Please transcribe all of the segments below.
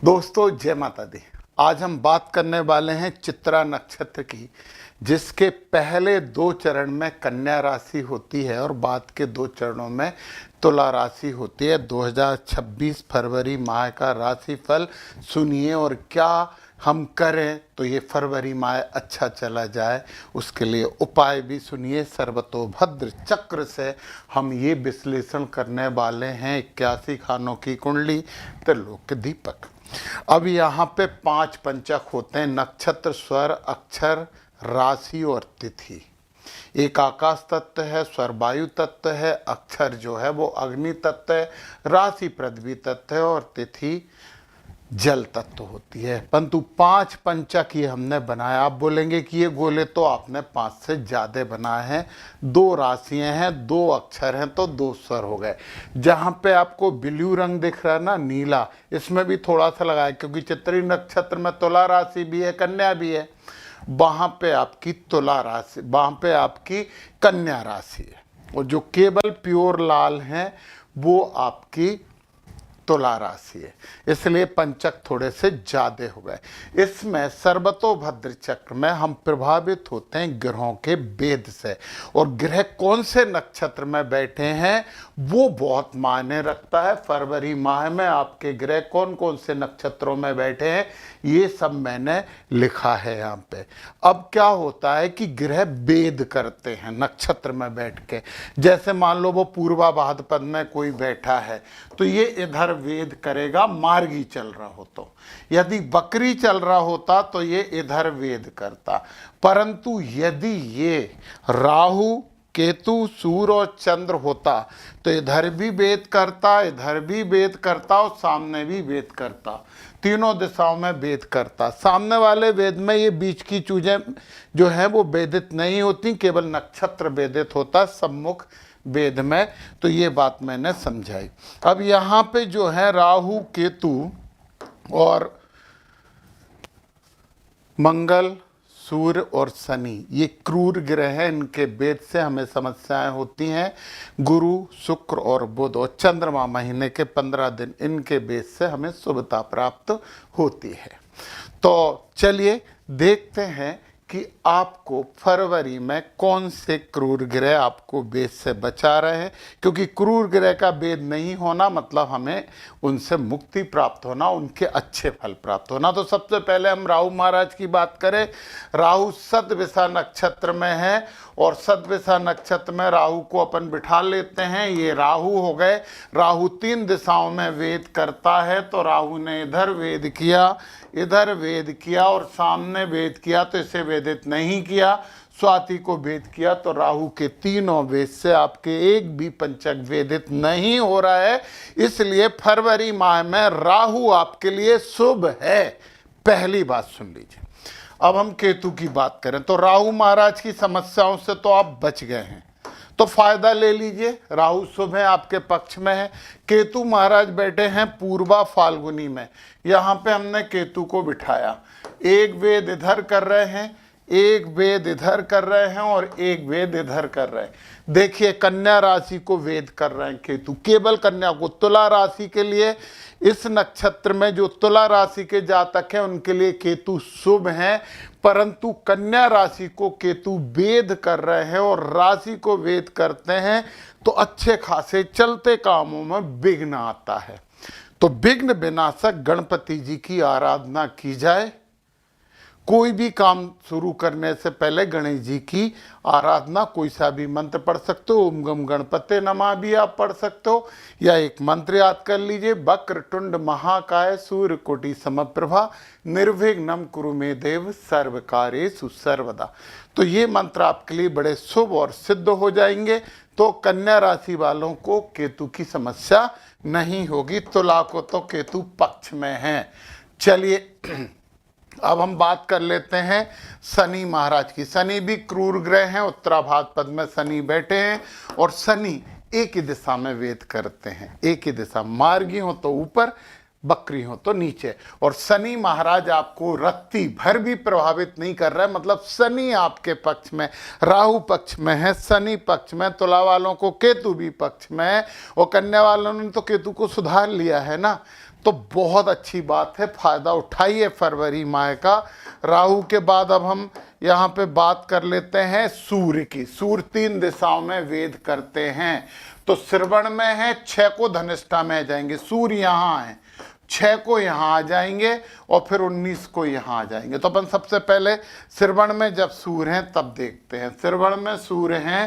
दोस्तों जय माता दी। आज हम बात करने वाले हैं चित्रा नक्षत्र की, जिसके पहले 2 चरण में कन्या राशि होती है और बाद के 2 चरणों में तुला राशि होती है। 2026 फरवरी माह का राशिफल सुनिए और क्या हम करें तो ये फरवरी माह अच्छा चला जाए, उसके लिए उपाय भी सुनिए। सर्वतोभद्र चक्र से हम ये विश्लेषण करने वाले हैं 81 खानों की कुंडली त्रिलोक दीपक। अब यहाँ पे 5 पंचक होते हैं: नक्षत्र, स्वर, अक्षर, राशि और तिथि। एक आकाश तत्व है, स्वर वायु तत्व है, अक्षर जो है वो अग्नि तत्व है, राशि पृथ्वी तत्व है और तिथि जल तत्व होती है। परंतु 5 पंचक ये हमने बनाया। आप बोलेंगे कि ये गोले तो आपने 5 से ज़्यादा बनाए हैं, 2 राशियां हैं, 2 अक्षर हैं, तो 2 स्वर हो गए। जहाँ पे आपको ब्लू रंग दिख रहा है ना, नीला, इसमें भी थोड़ा सा लगाए, क्योंकि चित्री नक्षत्र में तुला राशि भी है, कन्या भी है। वहाँ पे आपकी तुला राशि, वहाँ पे आपकी कन्या राशि है, और जो केवल प्योर लाल हैं वो आपकी तुला राशि है। इसलिए पंचक थोड़े से ज्यादा हो गए। इसमें सर्वतोभद्र चक्र में हम प्रभावित होते हैं ग्रहों के भेद से, और ग्रह कौन से नक्षत्र में बैठे हैं वो बहुत मायने रखता है। फरवरी माह में आपके ग्रह कौन कौन से नक्षत्रों में बैठे हैं ये सब मैंने लिखा है यहाँ पे। अब क्या होता है कि ग्रह भेद करते हैं नक्षत्र में बैठ के। जैसे मान लो वो पूर्वा भाद्रपद में कोई बैठा है तो ये इधर वेद करेगा, मार्गी चल रहा हो तो। यदि बकरी चल रहा होता तो ये इधर वेद करता। परंतु यदि ये राहु, केतु, सूर्य और चंद्र होता तो इधर भी वेद करता, इधर भी वेद करता और सामने भी वेद करता। तीनों दिशाओं में वेद करता। सामने वाले वेद में ये बीच की चीजें जो है वो वेदित नहीं होती, केवल नक्षत्र वेदित होता सम्मुख वेद में। तो ये बात मैंने समझाई। अब यहाँ पे जो है राहु, केतु और मंगल, सूर्य और शनि, ये क्रूर ग्रह हैं। इनके भेद से हमें समस्याएं होती हैं। गुरु, शुक्र और बुध और चंद्रमा महीने के 15 दिन, इनके भेद से हमें शुभता प्राप्त होती है। तो चलिए देखते हैं कि आपको फरवरी में कौन से क्रूर ग्रह आपको भेद से बचा रहे हैं। क्योंकि क्रूर ग्रह का भेद नहीं होना मतलब हमें उनसे मुक्ति प्राप्त होना, उनके अच्छे फल प्राप्त होना। तो सबसे पहले हम राहु महाराज की बात करें। राहु सतविषा नक्षत्र में है, और सतविषा नक्षत्र में राहु को अपन बिठा लेते हैं। ये राहु हो गए। राहु 3 दिशाओं में वेद करता है, तो राहु ने इधर वेद किया, इधर वेद किया और सामने वेद किया, तो इसे वेदित नहीं किया। स्वाति को वेद किया, तो राहु के तीनों वेद से आपके एक भी पंचक वेदित नहीं हो रहा है। इसलिए फरवरी माह में राहु आपके लिए शुभ है। पहली बात सुन लीजिए। अब हम केतु की बात करें तो राहु महाराज की समस्याओं से तो आप बच गए हैं, तो फायदा ले लीजिए। राहु शुभ है, आपके पक्ष में है। केतु महाराज बैठे हैं पूर्वा फाल्गुनी में। यहाँ पे हमने केतु को बिठाया। एक वेद इधर कर रहे हैं, एक वेद इधर कर रहे हैं और एक वेद इधर कर रहे हैं। देखिए कन्या राशि को वेद कर रहे हैं केतु, केवल कन्या को। तुला राशि के लिए, इस नक्षत्र में जो तुला राशि के जातक हैं उनके लिए केतु शुभ हैं, परंतु कन्या राशि को केतु वेद कर रहे हैं और राशि को वेद करते हैं तो अच्छे खासे चलते कामों में विघ्न आता है। तो विघ्न विनाशक गणपति जी की आराधना की जाए। कोई भी काम शुरू करने से पहले गणेश जी की आराधना, कोई सा भी मंत्र पढ़ सकते हो, ओम गम गणपते नमः भी आप पढ़ सकते हो, या एक मंत्र याद कर लीजिए, वक्रतुंड महाकाय सूर्यकोटि समप्रभा निर्विघ्नं कुरु मे देव सर्व कार्येषु सर्वदा। तो ये मंत्र आपके लिए बड़े शुभ और सिद्ध हो जाएंगे। तो कन्या राशि वालों को केतु की समस्या नहीं होगी। तुला को तो केतु पक्ष में है। चलिए अब हम बात कर लेते हैं शनि महाराज की। शनि भी क्रूर ग्रह हैं। उत्तराभाद्रपद में शनि बैठे हैं और शनि एक ही दिशा में वेद करते हैं। एक ही दिशा, मार्गी हो तो ऊपर, बकरी हो तो नीचे। और शनि महाराज आपको रत्ती भर भी प्रभावित नहीं कर रहा है। मतलब शनि आपके पक्ष में, राहु पक्ष में है, शनि पक्ष में। तुला वालों को केतु भी पक्ष में है, और कन्या वालों ने तो केतु को सुधार लिया है ना। तो बहुत अच्छी बात है, फायदा उठाइए फरवरी माह का। राहु के बाद अब हम यहाँ पे बात कर लेते हैं सूर्य की। सूर्य 3 दिशाओं में वेद करते हैं, तो श्रवण में है, 6 को धनिष्ठा में जाएंगे, सूर्य यहाँ है, 6 को यहाँ आ जाएंगे और फिर 19 को यहाँ आ जाएंगे। तो अपन सबसे पहले श्रवण में जब सूर्य हैं तब देखते हैं। श्रवण में सूर्य हैं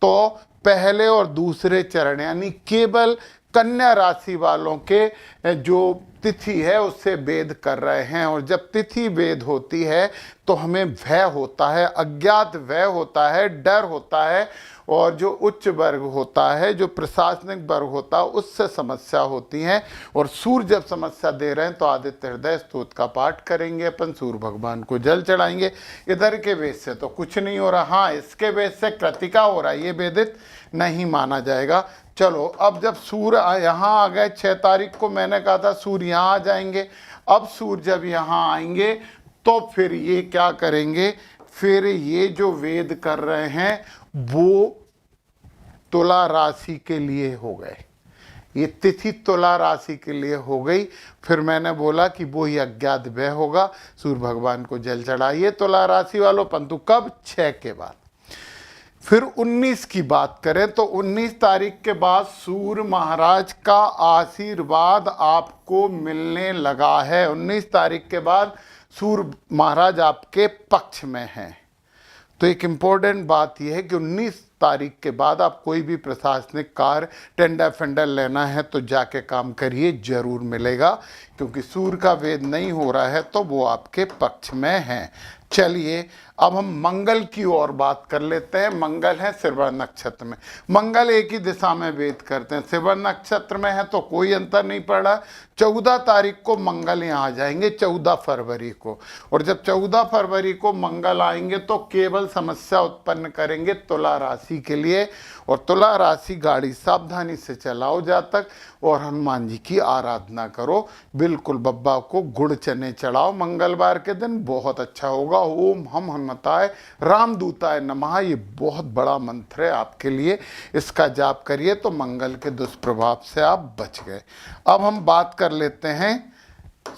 तो पहले और दूसरे चरण यानी केवल कन्या राशि वालों के जो तिथि है उससे वेद कर रहे हैं। और जब तिथि वेद होती है तो हमें भय होता है, अज्ञात भय होता है, डर होता है, और जो उच्च वर्ग होता है, जो प्रशासनिक वर्ग होता है, उससे समस्या होती है। और सूर्य जब समस्या दे रहे हैं तो आदित्य हृदय स्तोत्र का पाठ करेंगे अपन, सूर्य भगवान को जल चढ़ाएंगे। इधर के वेद से तो कुछ नहीं हो रहा, हाँ इसके वेद से कृतिका हो रहा है, ये वेदित नहीं माना जाएगा। चलो अब जब सूर्य यहाँ आ गए, 6 तारीख को मैंने कहा था सूर्य यहाँ आ जाएंगे। अब सूर्य जब यहाँ आएंगे तो फिर ये क्या करेंगे, फिर ये जो वेद कर रहे हैं वो तुला राशि के लिए हो गए, ये तिथि तुला राशि के लिए हो गई। फिर मैंने बोला कि वो ही अज्ञात भय होगा, सूर्य भगवान को जल चढ़ाइए तुला राशि वालों, परंतु कब, 6 के बाद। फिर 19 की बात करें तो 19 तारीख के बाद सूर्य महाराज का आशीर्वाद आपको मिलने लगा है। 19 तारीख के बाद सूर्य महाराज आपके पक्ष में हैं। तो एक इम्पोर्टेंट बात यह है कि 19 तारीख के बाद आप कोई भी प्रशासनिक कार्य, टेंडर फेंडर लेना है तो जाके काम करिए, जरूर मिलेगा, क्योंकि सूर्य का वेद नहीं हो रहा है तो वो आपके पक्ष में है। चलिए अब हम मंगल की ओर बात कर लेते हैं। मंगल है श्रवण नक्षत्र में, मंगल एक ही दिशा में वेद करते हैं, श्रवण नक्षत्र में है तो कोई अंतर नहीं पड़ रहा। 14 तारीख को मंगल यहाँ आ जाएंगे, 14 फरवरी को, और जब 14 फरवरी को मंगल आएंगे तो केवल समस्या उत्पन्न करेंगे तुला राशि के लिए। और तुला राशि गाड़ी सावधानी से चलाओ जातक, और हनुमान जी की आराधना करो, बिल्कुल बब्बा को गुड़ चने चढ़ाओ मंगलवार के दिन, बहुत अच्छा होगा। ओम हम हनुमताय रामदूताय नमः, ये बहुत बड़ा मंत्र है आपके लिए, इसका जाप करिए तो मंगल के दुष्प्रभाव से आप बच गए। अब हम बात कर लेते हैं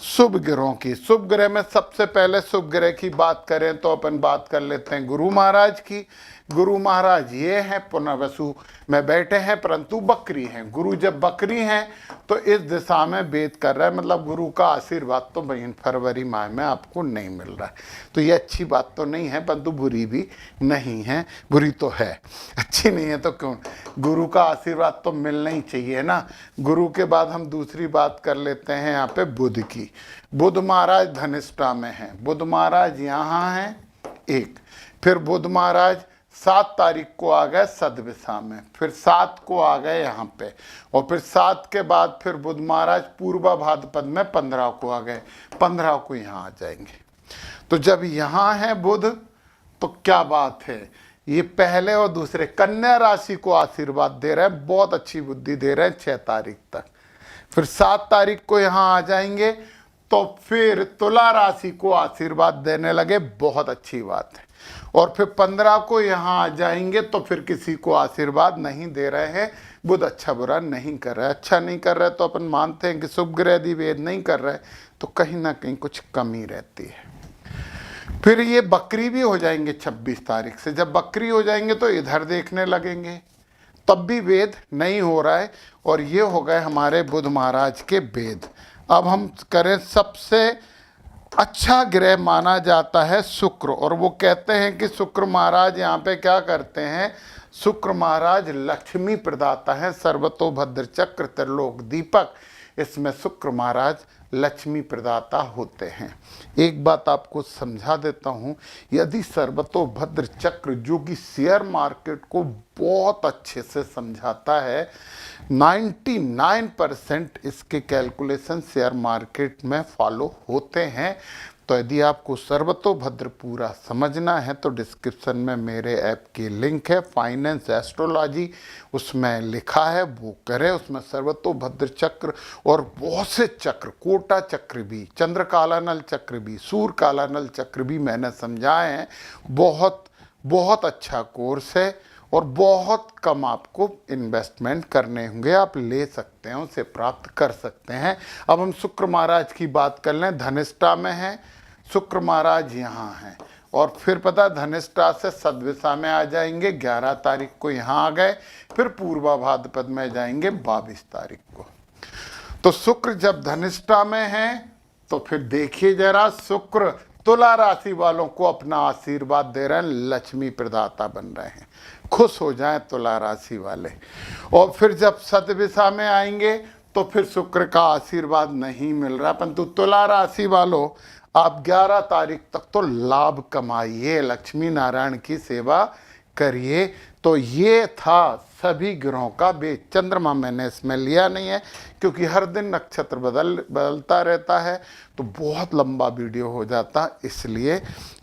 शुभ ग्रहों की। शुभ ग्रह में सबसे पहले शुभ ग्रह की बात करें तो अपन बात कर लेते हैं गुरु महाराज की। गुरु महाराज ये हैं पुनर्वसु में बैठे हैं, परंतु बकरी हैं। गुरु जब बकरी हैं तो इस दिशा में वेद कर रहा है, मतलब गुरु का आशीर्वाद तो फरवरी माह में आपको नहीं मिल रहा है। तो ये अच्छी बात तो नहीं है, परंतु बुरी भी नहीं है, बुरी तो है, अच्छी नहीं है तो क्यों, गुरु का आशीर्वाद तो मिलना ही चाहिए ना। गुरु के बाद हम दूसरी बात कर लेते हैं यहाँ पे बुध की। बुध महाराज धनिष्ठा में हैं, बुध महाराज यहाँ हैं एक, फिर बुध महाराज 7 तारीख को आ गए सदविशा में, फिर 7 को आ गए यहाँ पे, और फिर 7 के बाद फिर बुध महाराज पूर्वा भाद्रपद में 15 को आ गए, 15 को यहाँ आ जाएंगे। तो जब यहाँ है बुध तो क्या बात है, ये पहले और दूसरे कन्या राशि को आशीर्वाद दे रहे हैं, बहुत अच्छी बुद्धि दे रहे हैं 6 तारीख तक। फिर 7 तारीख को यहाँ आ जाएंगे तो फिर तुला राशि को आशीर्वाद देने लगे, बहुत अच्छी बात है। और फिर 15 को यहाँ आ जाएंगे तो फिर किसी को आशीर्वाद नहीं दे रहे हैं, बुध अच्छा बुरा नहीं कर रहा है। अच्छा नहीं कर रहा है तो अपन मानते हैं कि शुभ ग्रह यदि वेद नहीं कर रहे तो कहीं ना कहीं कुछ कमी रहती है। फिर ये बकरी भी हो जाएंगे 26 तारीख से, जब बकरी हो जाएंगे तो इधर देखने लगेंगे, तब भी वेद नहीं हो रहा है। और ये हो गए हमारे बुध महाराज के वेद। अब हम करें, सबसे अच्छा ग्रह माना जाता है शुक्र, और वो कहते हैं कि शुक्र महाराज यहाँ पे क्या करते हैं, शुक्र महाराज लक्ष्मी प्रदाता है, सर्वतोभद्र चक्र त्रिलोक दीपक, इसमें शुक्र महाराज लक्ष्मी प्रदाता होते हैं। एक बात आपको समझा देता हूँ, यदि सर्वतोभद्र चक्र जो कि शेयर मार्केट को बहुत अच्छे से समझाता है, 99% इसके कैलकुलेशन शेयर मार्केट में फॉलो होते हैं। तो यदि आपको सर्वतोभद्र पूरा समझना है तो डिस्क्रिप्शन में मेरे ऐप की लिंक है, फाइनेंस एस्ट्रोलॉजी, उसमें लिखा है, वो करें। उसमें सर्वतोभद्र चक्र और बहुत से चक्र, कोटा चक्र भी, चंद्र कालानल चक्र भी, सूर्य कालानल चक्र भी मैंने समझाए हैं। बहुत बहुत अच्छा कोर्स है और बहुत कम आपको इन्वेस्टमेंट करने होंगे, आप ले सकते हैं, उसे प्राप्त कर सकते हैं। अब हम शुक्र महाराज की बात कर लें, धनिष्ठा में हैं शुक्र महाराज, यहाँ हैं और फिर पता धनिष्ठा से सद्दिशा में आ जाएंगे, 11 तारीख को यहाँ आ गए, फिर पूर्वा भाद्रपद में जाएंगे 22 तारीख को। तो शुक्र जब धनिष्ठा में है तो फिर देखिए जरा, शुक्र तुला राशि वालों को अपना आशीर्वाद दे रहे हैं, लक्ष्मी प्रदाता बन रहे हैं, खुश हो जाएं तुला राशि वाले। और फिर जब सद्दिशा में आएंगे तो फिर शुक्र का आशीर्वाद नहीं मिल रहा, परंतु तुला राशि वालों आप 11 तारीख तक तो लाभ कमाइए, लक्ष्मी नारायण की सेवा करिए। तो ये था सभी ग्रहों का बेस। चंद्रमा मैंने इसमें लिया नहीं है क्योंकि हर दिन नक्षत्र बदलता रहता है तो बहुत लंबा वीडियो हो जाता, इसलिए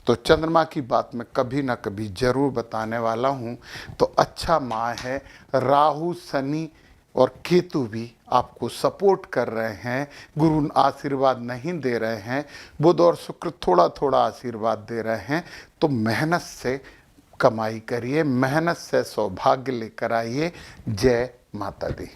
तो चंद्रमा की बात मैं कभी ना कभी जरूर बताने वाला हूँ। तो अच्छा माह है, राहु शनि और केतु भी आपको सपोर्ट कर रहे हैं, गुरु आशीर्वाद नहीं दे रहे हैं, बुध और शुक्र थोड़ा थोड़ा आशीर्वाद दे रहे हैं। तो मेहनत से कमाई करिए, मेहनत से सौभाग्य लेकर आइए। जय माता दी।